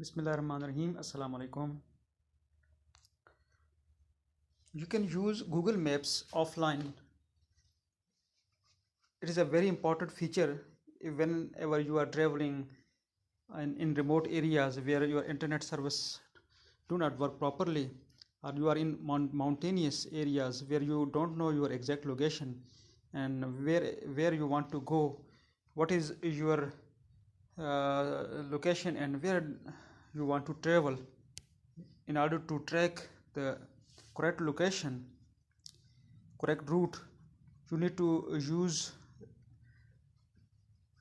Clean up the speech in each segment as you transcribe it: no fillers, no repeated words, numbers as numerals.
Bismillahirrahmanirrahim. Assalamu alaikum. You can use Google Maps offline. It is a very important feature whenever you are traveling in remote areas where your internet service do not work properly, or you are in mountainous areas where you don't know your exact location and where you want to go, what is your location and where you want to travel. In order to track the correct location, correct route, you need to use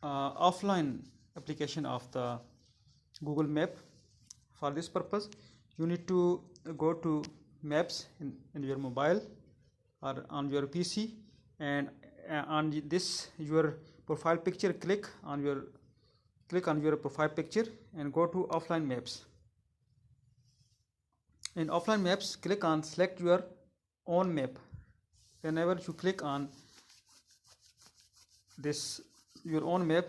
offline application of the Google Map. For this purpose, you need to go to Maps in your mobile or on your PC, and on this your profile picture, click on your profile picture and go to offline maps. In offline maps, click on select your own map. Whenever you click on this your own map,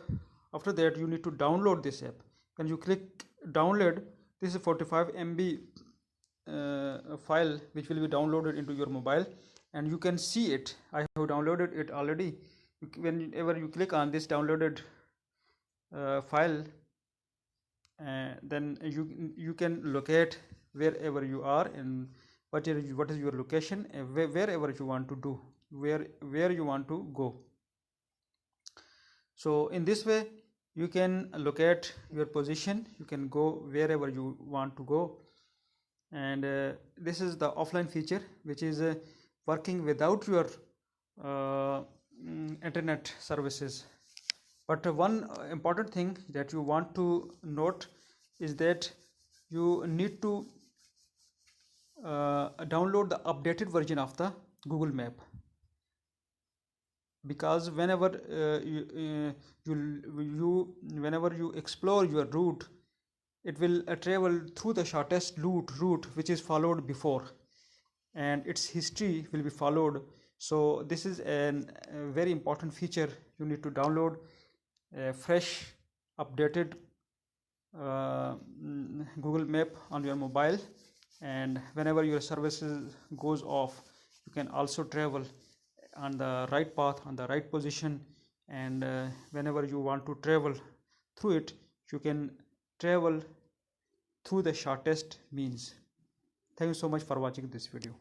after that you need to download this app. When you click download, this is 45 MB file which will be downloaded into your mobile, and you can see it. I have downloaded it already. Whenever you click on this downloaded file, then you can locate wherever you are and what is your location, wherever you want to do, where you want to go. So in this way you can locate your position, you can go wherever you want to go. And this is the offline feature which is working without your internet services. But one important thing that you want to note is that you need to download the updated version of the Google Map, because whenever whenever you explore your route, it will travel through the shortest route which is followed before, and its history will be followed. So this is a very important feature. You need to download a fresh updated Google Map on your mobile, and whenever your services goes off, you can also travel on the right path, on the right position, and whenever you want to travel through it, you can travel through the shortest means. Thank you so much for watching this video.